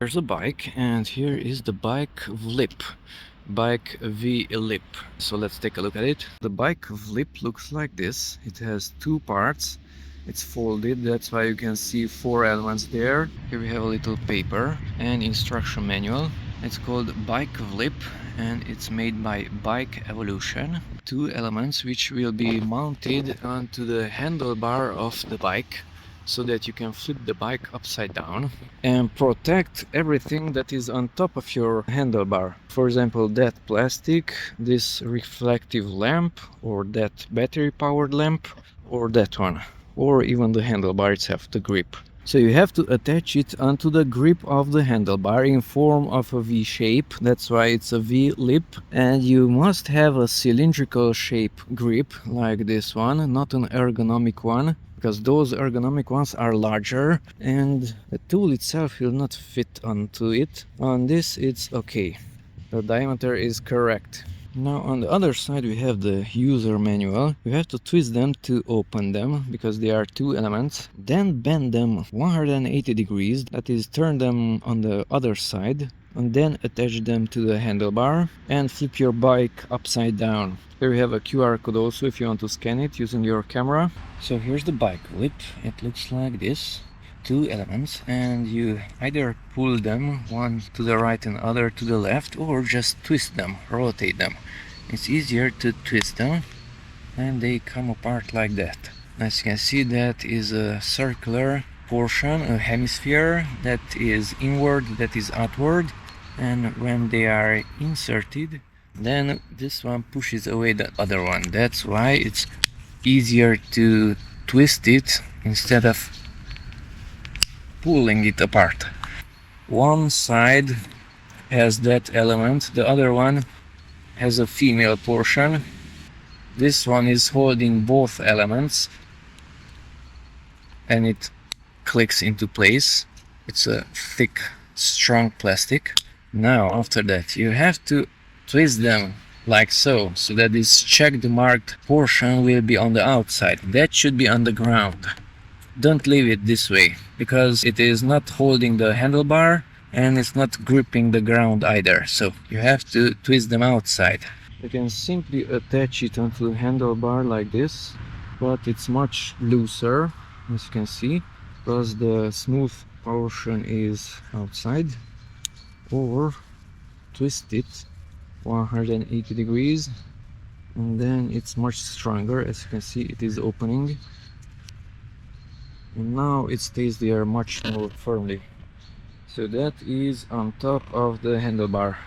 There's a bike, and here is the BikeVlip. BikeVlip. So let's take a look at it. The BikeVlip looks like this. It has two parts. It's folded, that's why you can see four elements there. Here we have a little paper and instruction manual. It's called BikeVlip and it's made by bikeevolution. Two elements which will be mounted onto the handlebar of the bike, so that you can flip the bike upside down and protect everything that is on top of your handlebar. For example, that plastic, this reflective lamp, or that battery powered lamp, or that one, or even the handlebar itself, the grip. So you have to attach it onto the grip of the handlebar in form of a V shape. That's why it's a V lip. And you must have a cylindrical shape grip like this one, not an ergonomic one, because those ergonomic ones are larger and the tool itself will not fit onto it. On this it's okay. The diameter is correct. Now on the other side we have the user manual. You have to twist them to open them because they are two elements. Then bend them 180 degrees, that is turn them on the other side, and then attach them to the handlebar and flip your bike upside down. Here we have a QR code also if you want to scan it using your camera. So here's the BikeVlip. It looks like this. Two elements, and you either pull them one to the right and other to the left, or just twist them, rotate them. It's easier to twist them and they come apart like that. As you can see, that is a circular portion, a hemisphere that is inward, that is outward, and when they are inserted, then this one pushes away the other one. That's why it's easier to twist it instead of pulling it apart. One side has that element, the other one has a female portion. This one is holding both elements and it clicks into place. It's a thick, strong plastic. Now after that you have to twist them like so, so that this checked marked portion will be on the outside. That should be on the ground. Don't leave it this way, because it is not holding the handlebar and it's not gripping the ground either. So you have to twist them outside. You can simply attach it onto the handlebar like this, but it's much looser, as you can see, because the smooth portion is outside. Or twist it 180 degrees and then it's much stronger. As you can see, it is opening. And now it stays there much more firmly. So that is on top of the handlebar.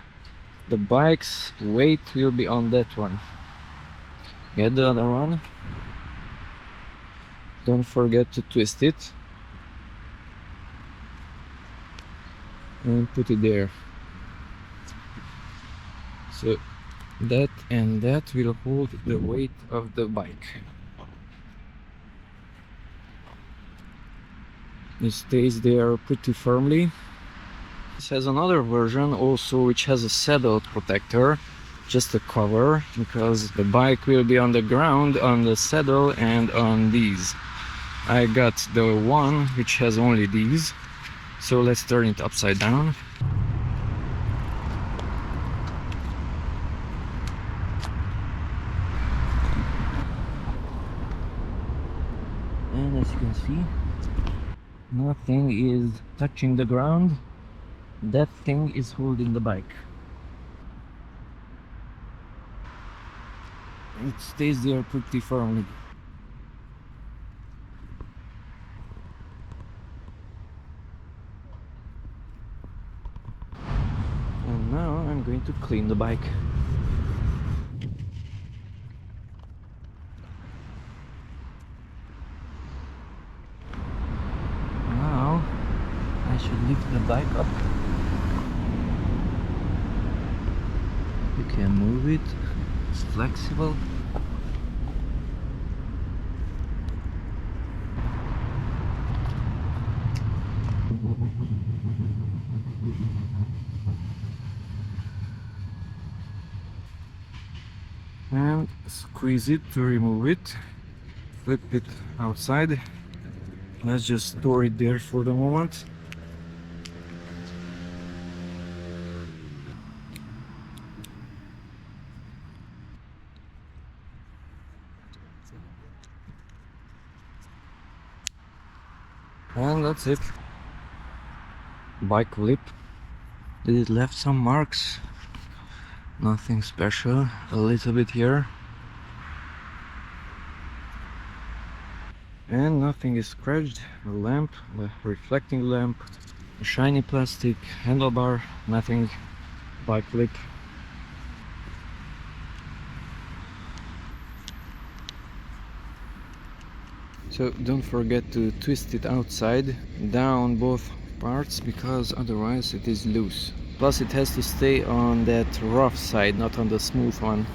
The bike's weight will be on that one. Get the other one. Don't forget to twist it and put it there. So that and that will hold the weight of the bike. It stays there pretty firmly. This has another version also which has a saddle protector, just a cover, because the bike will be on the ground, on the saddle and on these. I got the one which has only these, so let's turn it upside down. And as you can see, nothing is touching the ground. That thing is holding the bike. It stays there pretty firmly. And now I'm going to clean the bike. Now I should lift the bike up. You can move it, it's flexible. And squeeze it to remove it. Flip it outside. Let's just store it there for the moment. And that's it. BikeVlip. Did it left some marks? Nothing special. A little bit here. And nothing is scratched. A lamp, a reflecting lamp, a shiny plastic handlebar, nothing. BikeVlip. So don't forget to twist it outside down both parts, because otherwise it is loose. Plus it has to stay on that rough side, not on the smooth one.